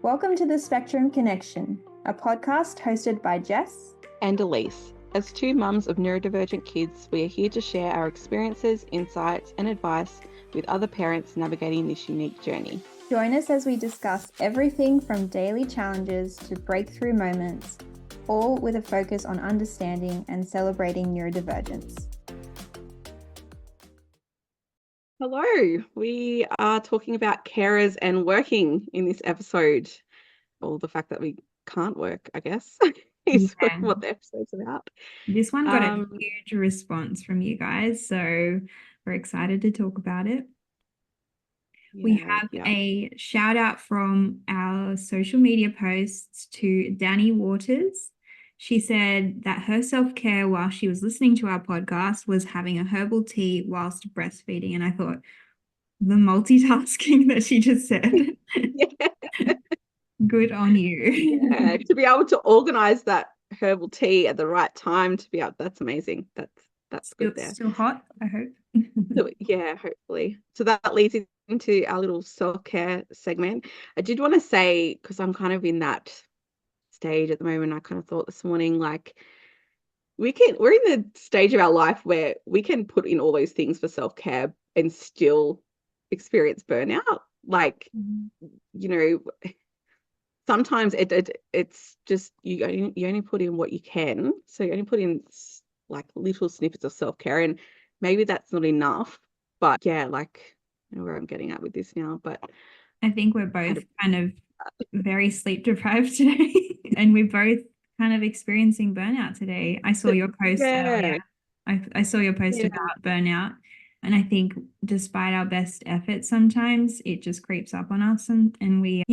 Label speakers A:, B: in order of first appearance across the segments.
A: Welcome to the Spectrum Connection, a podcast hosted by Jess
B: and Alyce. As two mums of neurodivergent kids, we are here to share our experiences, insights, and advice with other parents navigating this unique journey.
A: Join us as we discuss everything from daily challenges to breakthrough moments, all with a focus on understanding and celebrating neurodivergence.
B: Hello, we are talking about carers and working in this episode. Or the fact that we can't work, I guess, is what the episode's about.
C: This one got a huge response from you guys, so we're excited to talk about it. We have a shout out from our social media posts to Danny Waters. She said that her self-care while she was listening to our podcast was having a herbal tea whilst breastfeeding. And I thought the multitasking that she just said, good on you.
B: Yeah, to be able to organize that herbal tea at the right time, to be able, that's amazing. That's good there.
C: Still hot, I hope.
B: So, yeah, hopefully. So that leads into our little self-care segment. I did want to say, because I'm kind of in that stage at the moment, I kind of thought this morning, like, we're in the stage of our life where we can put in all those things for self-care and still experience burnout. Like, you know, sometimes it's just you only put in what you can. So you only put in like little snippets of self-care, and maybe that's not enough. But yeah, like, I know where I'm getting at with this now. But
C: I think we're both kind of very sleep deprived today, and we're both kind of experiencing burnout today. I saw your post earlier. I saw your post about burnout, and I think despite our best efforts, sometimes it just creeps up on us, and we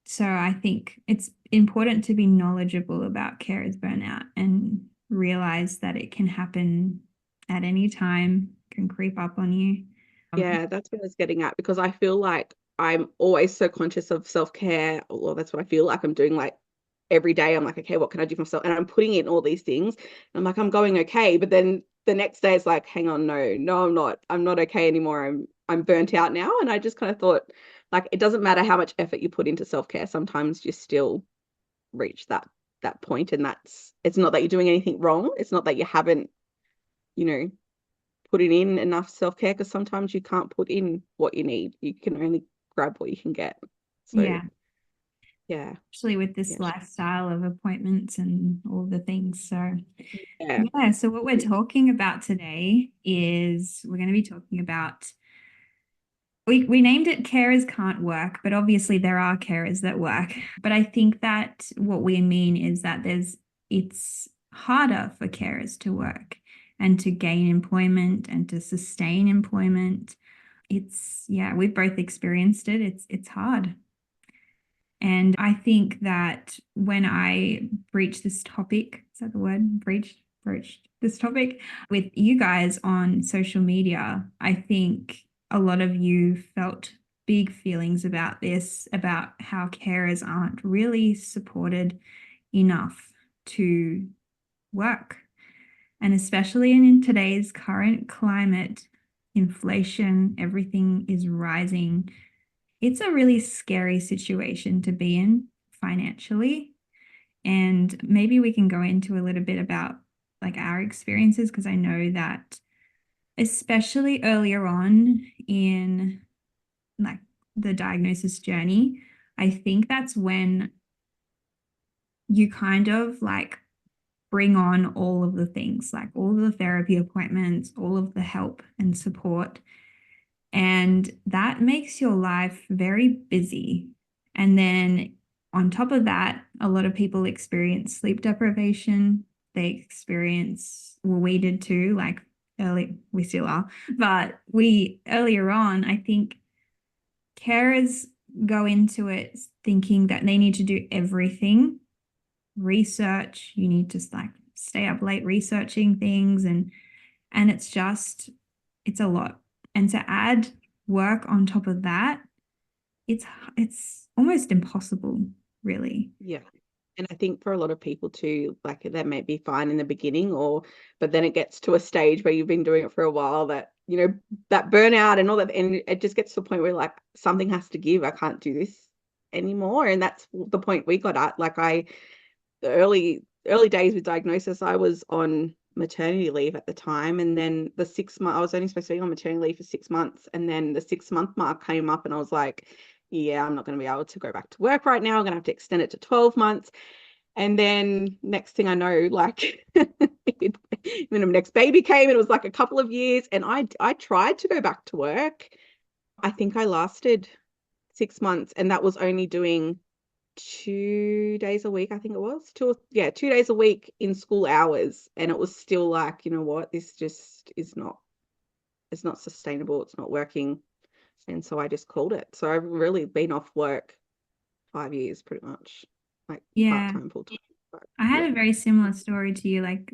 C: So I think it's important to be knowledgeable about carers burnout and realize that it can happen at any time, can creep up on you.
B: Yeah, that's what I was getting at, because I feel like I'm always so conscious of self-care. Well, that's what I feel like I'm doing, like every day. I'm like, okay, what can I do for myself? And I'm putting in all these things. And I'm like, I'm going okay. But then the next day it's like, hang on, no, I'm not. I'm not okay anymore. I'm burnt out now. And I just kind of thought, like, it doesn't matter how much effort you put into self-care. Sometimes you still reach that point. And it's not that you're doing anything wrong. It's not that you haven't, putting in enough self-care, because sometimes you can't put in what you need. You can only grab what you can get. So yeah,
C: especially with this lifestyle of appointments and all the things. So so what we're talking about today is we're going to be talking about, we named it carers can't work, but obviously there are carers that work. But I think that what we mean is that it's harder for carers to work and to gain employment and to sustain employment. We've both experienced it. It's hard. And I think that when I breached this topic, is that the word? Breached this topic with you guys on social media, I think a lot of you felt big feelings about this, about how carers aren't really supported enough to work. And especially in today's current climate, inflation, everything is rising. It's a really scary situation to be in financially. And maybe we can go into a little bit about like our experiences, because I know that especially earlier on in like the diagnosis journey, I think that's when you kind of like bring on all of the things, like all of the therapy appointments, all of the help and support. And that makes your life very busy. And then on top of that, a lot of people experience sleep deprivation. They experience, well, we did too, like we still are, but earlier on, I think carers go into it thinking that they need to do everything. Research, you need to like stay up late researching things, and it's a lot. And to add work on top of that, it's almost impossible, really.
B: Yeah. And I think for a lot of people too, like that may be fine in the beginning, but then it gets to a stage where you've been doing it for a while that, that burnout and all that, and it just gets to a point where like something has to give. I can't do this anymore. And that's the point we got at. Like the early days with diagnosis, I was on maternity leave at the time, and then the 6 month, I was only supposed to be on maternity leave for 6 months, and then the 6 month mark came up, and I was like, yeah, I'm not going to be able to go back to work right now. I'm going to have to extend it to 12 months. And then next thing I know, like when the next baby came, and it was like a couple of years, and I tried to go back to work. I think I lasted 6 months, and that was only doing 2 days a week. I think it was 2 days a week in school hours. And it was still like, you know what, this just it's not sustainable. It's not working. And so I just called it. So I've really been off work 5 years pretty much, like
C: Yeah.
B: part-time, full-time.
C: I had a very similar story to you, like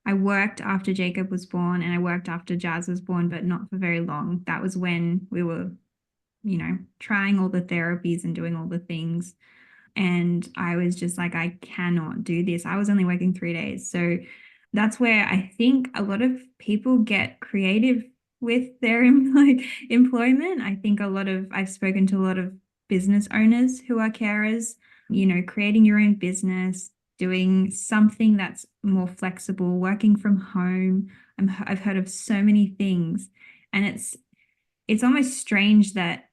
C: I worked after Jacob was born and I worked after Jazz was born, but not for very long. That was when we were, trying all the therapies and doing all the things. And I was just like, I cannot do this. I was only working 3 days. So that's where I think a lot of people get creative with their employment. I think I've spoken to a lot of business owners who are carers, creating your own business, doing something that's more flexible, working from home. I've heard of so many things, and it's almost strange that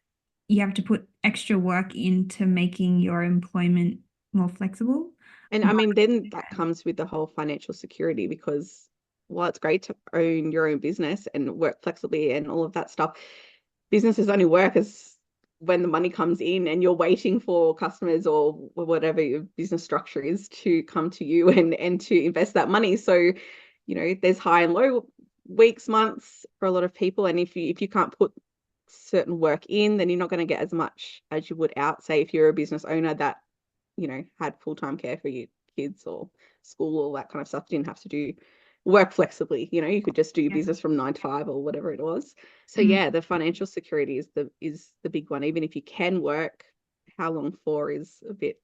C: you have to put extra work into making your employment more flexible.
B: And I mean, then that comes with the whole financial security, because while it's great to own your own business and work flexibly and all of that stuff, businesses only work as when the money comes in, and you're waiting for customers or whatever your business structure is to come to you and to invest that money. So, there's high and low weeks, months for a lot of people. And if you can't put certain work in, then you're not going to get as much as you would out, say, if you're a business owner that had full-time care for your kids or school, all that kind of stuff. You didn't have to do work flexibly. You could just do your business from 9 to 5 or whatever it was. So yeah, the financial security is the big one. Even if you can work, how long for is a bit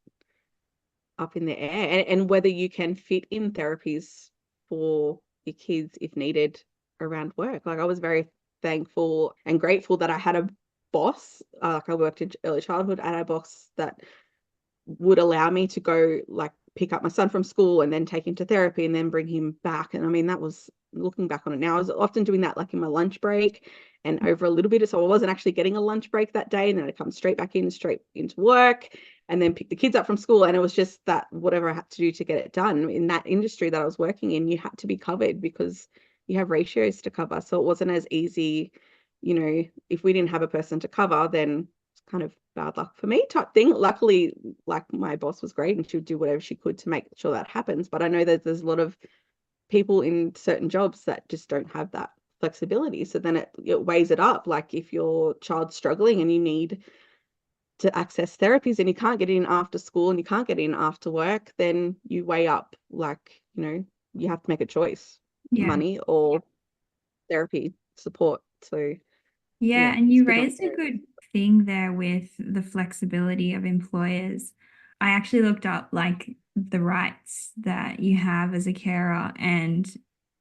B: up in the air, and whether you can fit in therapies for your kids if needed around work. Like, I was very thankful and grateful that I had a boss. Like, I worked in early childhood, and I had a boss that would allow me to go, like, pick up my son from school and then take him to therapy and then bring him back. And I mean, that was, looking back on it now, I was often doing that like in my lunch break and over a little bit. So I wasn't actually getting a lunch break that day, and then I'd come straight into work and then pick the kids up from school. And it was just that whatever I had to do to get it done in that industry that I was working in, you had to be covered because you have ratios to cover. So it wasn't as easy, if we didn't have a person to cover, then it's kind of bad luck for me type thing. Luckily, like, my boss was great and she would do whatever she could to make sure that happens. But I know that there's a lot of people in certain jobs that just don't have that flexibility. So then it weighs it up. Like, if your child's struggling and you need to access therapies and you can't get in after school and you can't get in after work, then you weigh up, like, you have to make a choice, money or therapy support. So
C: yeah, and you raised a good thing there with the flexibility of employers. I actually looked up like the rights that you have as a carer, and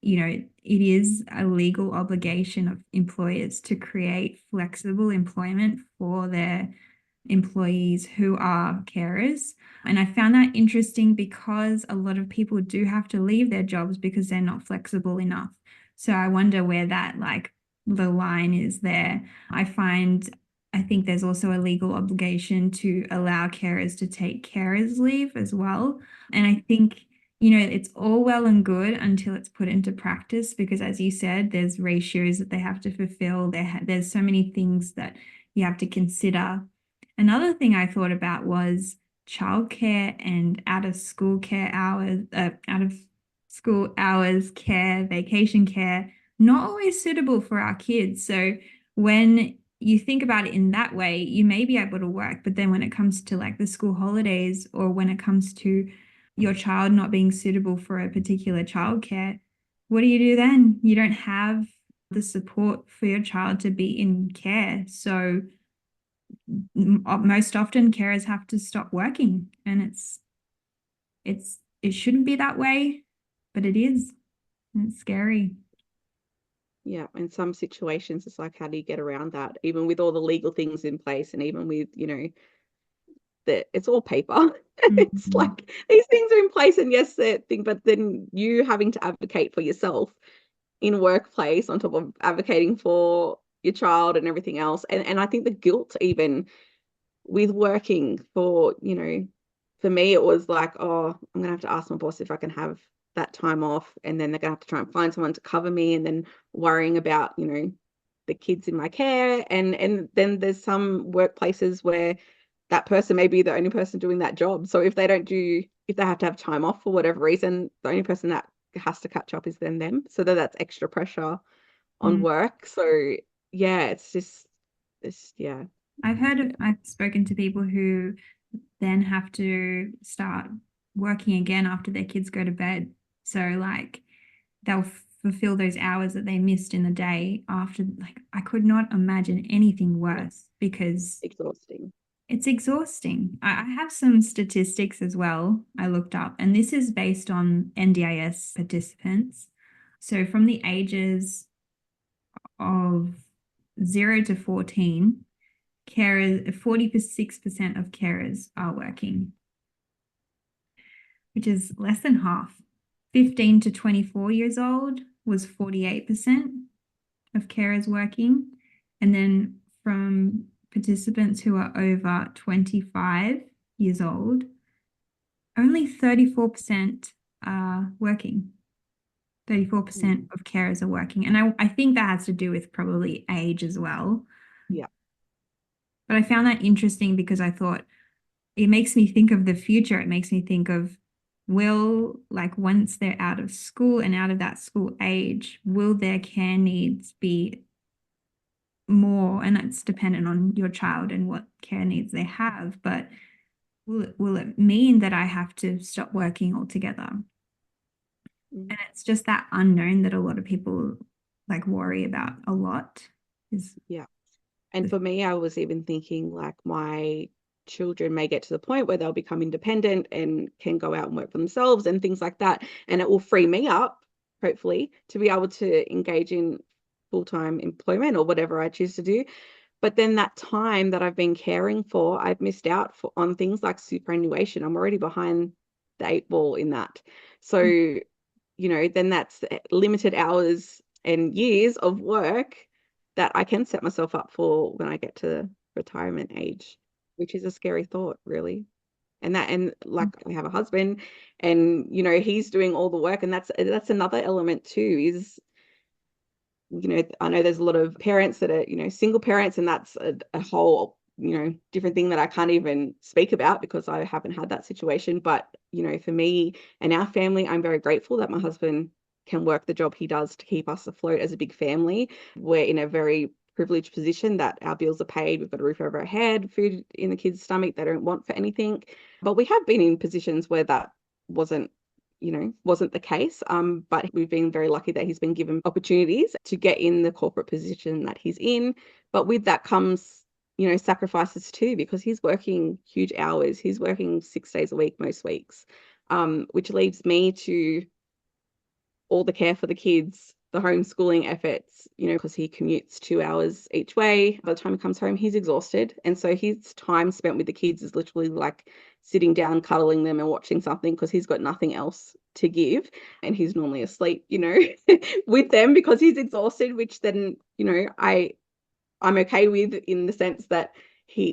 C: it is a legal obligation of employers to create flexible employment for their employees who are carers. And I found that interesting because a lot of people do have to leave their jobs because they're not flexible enough. So I wonder where that, like, the line is there. I think there's also a legal obligation to allow carers to take carers leave as well. And I think, it's all well and good until it's put into practice, because as you said, there's ratios that they have to fulfill. There's so many things that you have to consider. Another thing I thought about was childcare and out of school hours care, vacation care, not always suitable for our kids. So when you think about it in that way, you may be able to work, but then when it comes to like the school holidays, or when it comes to your child not being suitable for a particular childcare, what do you do then? You don't have the support for your child to be in care. So most often carers have to stop working, and it shouldn't be that way, but it is. And it's scary.
B: Yeah, in some situations it's like, how do you get around that, even with all the legal things in place, and even with that it's all paper. It's like these things are in place, and yes, they're thing, but then you having to advocate for yourself in workplace on top of advocating for your child and everything else. And I think the guilt even with working for, for me, it was like, oh, I'm gonna have to ask my boss if I can have that time off, and then they're gonna have to try and find someone to cover me, and then worrying about, the kids in my care. And then there's some workplaces where that person may be the only person doing that job. So if they have to have time off for whatever reason, the only person that has to catch up is then them. So that's extra pressure on work. So yeah, yeah.
C: I've spoken to people who then have to start working again after their kids go to bed. So like they'll fulfill those hours that they missed in the day after. Like I could not imagine anything worse because
B: Exhausting.
C: it's exhausting. I have some statistics as well I looked up, and this is based on NDIS participants. So from the ages of 0 to 14, carers, 46% of carers are working, which is less than half. 15 to 24 years old was 48% of carers working. And then from participants who are over 25 years old, only 34% are working. 34% of carers are working. And I think that has to do with probably age as well.
B: Yeah.
C: But I found that interesting because I thought it makes me think of the future. It makes me think of once they're out of school and out of that school age, will their care needs be more? And that's dependent on your child and what care needs they have. But will it mean that I have to stop working altogether? And it's just that unknown that a lot of people worry about a lot.
B: Yeah. And for me, I was even thinking like my children may get to the point where they'll become independent and can go out and work for themselves and things like that. And it will free me up, hopefully, to be able to engage in full-time employment or whatever I choose to do. But then that time that I've been caring for, I've missed out on things like superannuation. I'm already behind the 8 ball in that. So, then that's limited hours and years of work that I can set myself up for when I get to retirement age, which is a scary thought, really. And like I have a husband and, he's doing all the work, and that's another element too, is, I know there's a lot of parents that are, single parents, and that's a whole, different thing that I can't even speak about because I haven't had that situation. But, for me and our family, I'm very grateful that my husband can work the job he does to keep us afloat as a big family. We're in a very privileged position that our bills are paid. We've got a roof over our head, food in the kids' stomach they don't want for anything. But we have been in positions where that wasn't the case. But we've been very lucky that he's been given opportunities to get in the corporate position that he's in. But with that comes, sacrifices too, because he's working huge hours. He's working 6 days a week most weeks, which leaves me to all the care for the kids, the homeschooling efforts, because he commutes 2 hours each way. By the time he comes home, he's exhausted. And so his time spent with the kids is literally like sitting down, cuddling them and watching something, because he's got nothing else to give. And he's normally asleep, with them because he's exhausted, which then, I'm okay with, in the sense that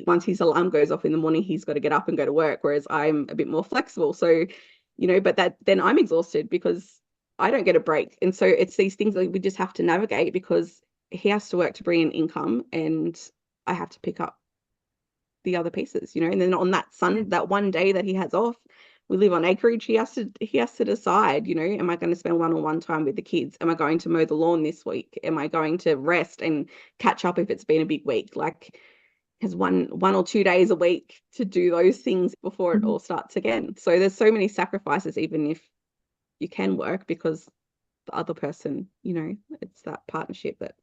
B: once his alarm goes off in the morning, he's got to get up and go to work, whereas I'm a bit more flexible. So, but then I'm exhausted because I don't get a break. And so it's these things that we just have to navigate, because he has to work to bring in income and I have to pick up the other pieces, and then on that one day that he has off, we live on acreage, he has to decide, am I going to spend one-on-one time with the kids? Am I going to mow the lawn this week? Am I going to rest and catch up if it's been a big week? Like, has one or 2 days a week to do those things before it all starts again. So there's so many sacrifices, even if you can work, because the other person, it's that partnership that.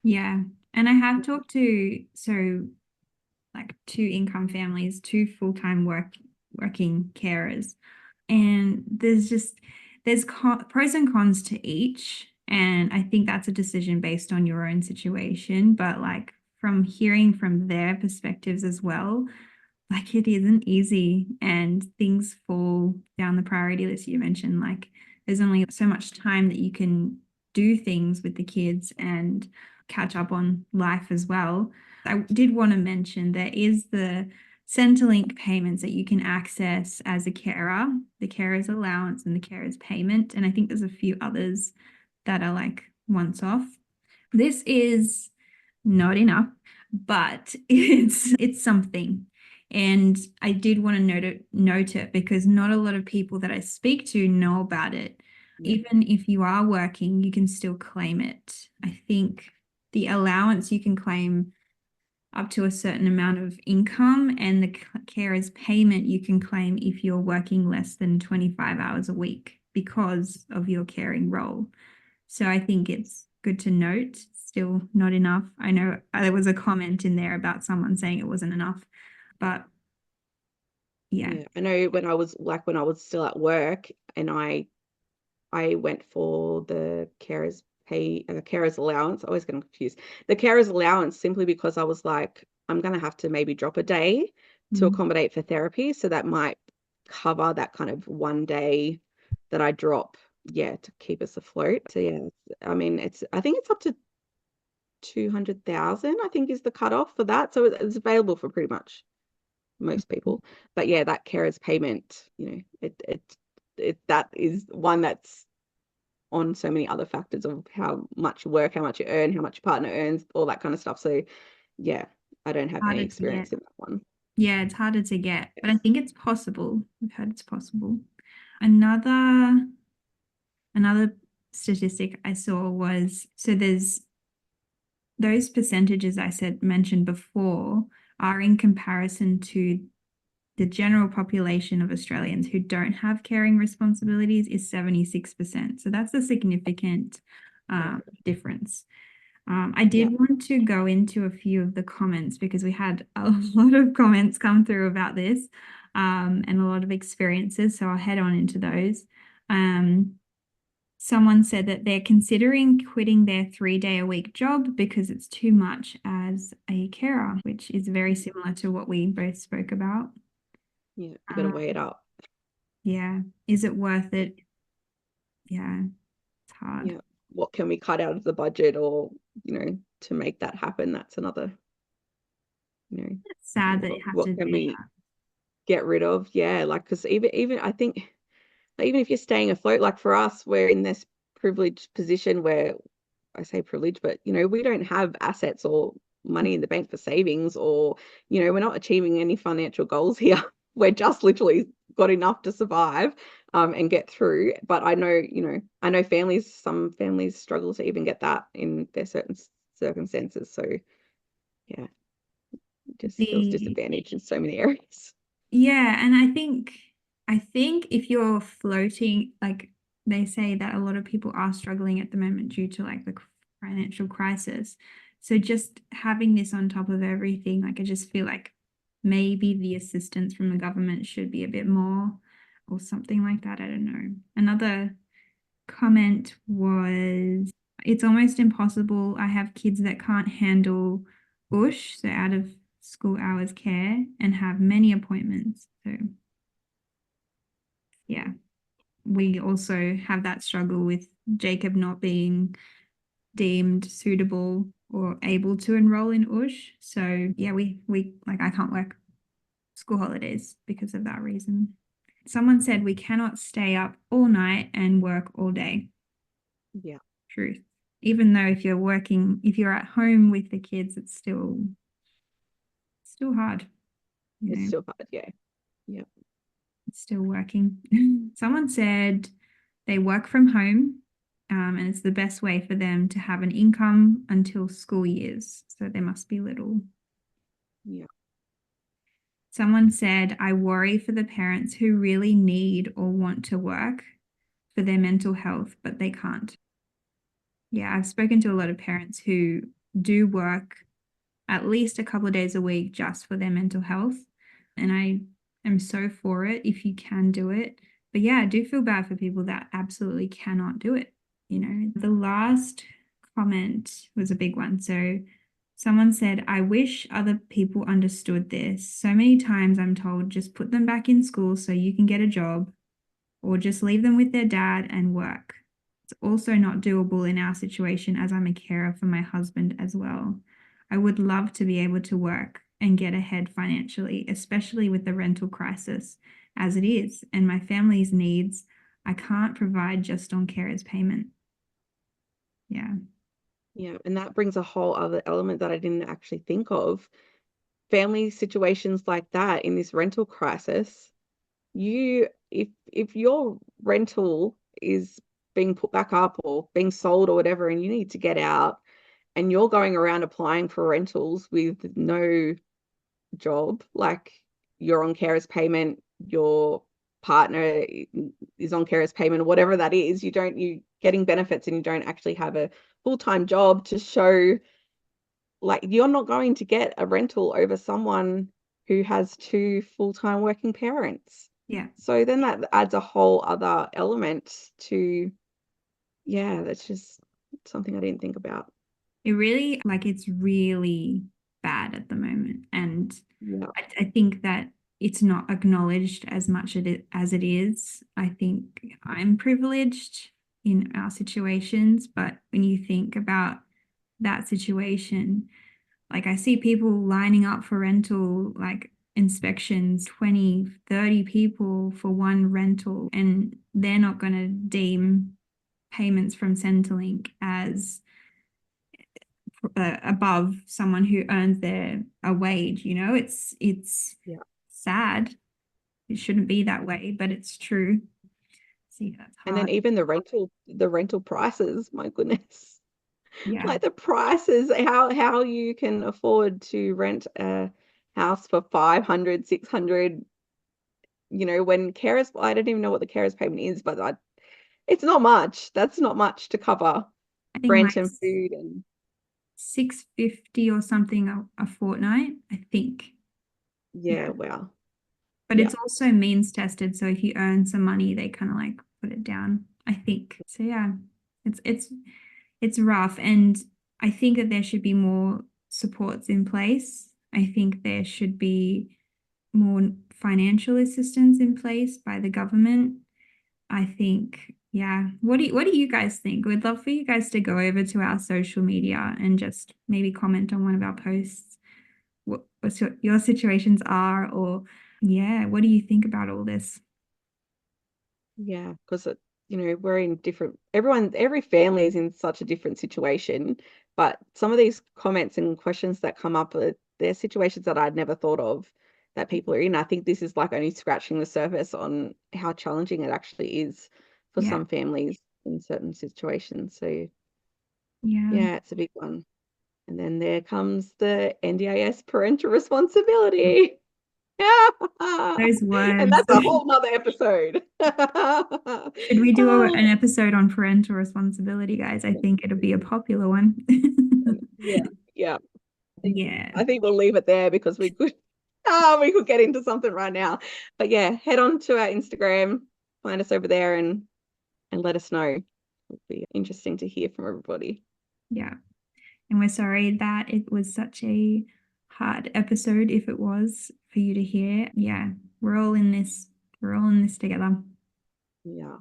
C: Yeah. And I have talked to, 2 income families, 2 full-time working carers. And there's pros and cons to each. And I think that's a decision based on your own situation. But from hearing from their perspectives as well, like it isn't easy and things fall down the priority list. You mentioned like there's only so much time that you can do things with the kids and catch up on life as well. I did want to mention there is the Centrelink payments that you can access as a carer, the carer's allowance and the carer's payment. And I think there's a few others that are like once off. This is not enough, but it's something. And I did want to note it because not a lot of people that I speak to know about it.
B: Yeah.
C: Even if you are working, you can still claim it. I think the allowance you can claim up to a certain amount of income, and the carer's payment you can claim if you're working less than 25 hours a week because of your caring role. So I think it's good to note, still not enough. I know there was a comment in there about someone saying it wasn't enough, but yeah.
B: I know when I was still at work and I went for the carer's allowance. I always get confused. The carer's allowance simply because I was like, I'm going to have to maybe drop a day to accommodate for therapy. So that might cover that kind of one day that I drop, to keep us afloat. So I mean, I think it's up to 200,000, I think is the cutoff for that. So it's available for pretty much most people. But that carer's payment, that is one that's on so many other factors of how much you work, how much you earn, how much your partner earns, all that kind of stuff. So I don't have any experience in that one.
C: Yeah, it's harder to get, but I think it's possible. I've heard it's possible. Another statistic I saw was, so there's those percentages I mentioned before are in comparison to the general population of Australians who don't have caring responsibilities is 76%. So that's a significant difference. I did want to go into a few of the comments because we had a lot of comments come through about this and a lot of experiences. So I'll head on into those. Someone said that they're considering quitting their 3-day-a-week job because it's too much as a carer, which is very similar to what we both spoke about.
B: Yeah, you got to weigh it up.
C: Yeah. Is it worth it? Yeah, it's hard.
B: Yeah. What can we cut out of the budget or, to make that happen? That's another,
C: It's sad that you have
B: what
C: to
B: can
C: do
B: we
C: that.
B: get rid of? Yeah, like, because even I think, even if you're staying afloat, like for us, we're in this privileged position where, I say privileged, but we don't have assets or money in the bank for savings, or we're not achieving any financial goals here. We're just literally got enough to survive and get through. But I know some families struggle to even get that in their certain circumstances. So yeah, just feels disadvantaged in so many areas.
C: Yeah, and I think if you're floating, like they say that a lot of people are struggling at the moment due to like the financial crisis. So just having this on top of everything, like I just feel like maybe the assistance from the government should be a bit more or something like that. I don't know. Another comment was, it's almost impossible. I have kids that can't handle USH, so out of school hours care, and have many appointments. So yeah, we also have that struggle with Jacob not being deemed suitable or able to enroll in USH. So yeah, we like I can't work school holidays because of that reason. Someone said we cannot stay up all night and work all day.
B: Yeah.
C: Truth. Even though if you're at home with the kids, it's still hard.
B: It's still hard, yeah.
C: It's still working. Someone said they work from home, and it's the best way for them to have an income until school years. So they must be little.
B: Yeah.
C: Someone said, I worry for the parents who really need or want to work for their mental health, but they can't. Yeah, I've spoken to a lot of parents who do work at least a couple of days a week just for their mental health. And I am so for it if you can do it. But yeah, I do feel bad for people that absolutely cannot do it. The last comment was a big one. So Someone said, I wish other people understood this. So many times I'm told just put them back in school so you can get a job, or just leave them with their dad and work. It's also not doable in our situation as I'm a carer for my husband as well. I would love to be able to work and get ahead financially, especially with the rental crisis as it is, and my family's needs. I can't provide just on carers payment. Yeah.
B: Yeah, and that brings a whole other element that I didn't actually think of. Family situations like that in this rental crisis, if your rental is being put back up or being sold or whatever, and you need to get out, and you're going around applying for rentals with no job, like you're on carers payment, your partner is on carers payment, or whatever that is, you getting benefits and you don't actually have a full-time job to show, like you're not going to get a rental over someone who has two full-time working parents.
C: Yeah.
B: So then that adds a whole other element to, yeah, that's just something I didn't think about.
C: It's really bad at the moment. And
B: Yeah.
C: I think that it's not acknowledged as much as it is. I think I'm privileged in our situations, but when you think about that situation, like I see people lining up for rental, like inspections, 20, 30 people for one rental, and they're not going to deem payments from Centrelink as above someone who earns a wage. It's
B: Yeah.
C: sad. It shouldn't be that way, but it's true. See, that's
B: And then
C: hard.
B: even the rental prices, my goodness.
C: Yeah.
B: Like the prices, how you can afford to rent a house for 500, 600, when carers, I don't even know what the carers payment is, but it's not much. That's not much to cover
C: I think
B: rent and
C: mine's
B: food and
C: $650 or something a fortnight, I think.
B: yeah, wow.
C: But
B: Yeah.
C: it's also means tested. So if you earn some money, they kind of like put it down, I think. So yeah, it's rough. And I think that there should be more supports in place. I think there should be more financial assistance in place by the government. I think, yeah. What do you guys think? We'd love for you guys to go over to our social media and just maybe comment on one of our posts. What your situations are, or yeah, what do you think about all this?
B: Yeah, because we're in every family is in such a different situation, but some of these comments and questions that come up they're situations that I'd never thought of that people are in. I think this is like only scratching the surface on how challenging it actually is for
C: Yeah.
B: some families in certain situations. So
C: Yeah.
B: yeah, it's a big one. And then there comes the NDIS parental responsibility.
C: Those
B: And
C: words.
B: that's a whole nother episode.
C: Should we do an episode on parental responsibility, guys? I think it'll be a popular one.
B: Yeah, yeah.
C: Yeah.
B: I think we'll leave it there because we could get into something right now. But yeah, head on to our Instagram, find us over there and let us know. It'll be interesting to hear from everybody.
C: Yeah. And we're sorry that it was such a hard episode, if it was, for you to hear. Yeah, we're all in this together.
B: Yeah.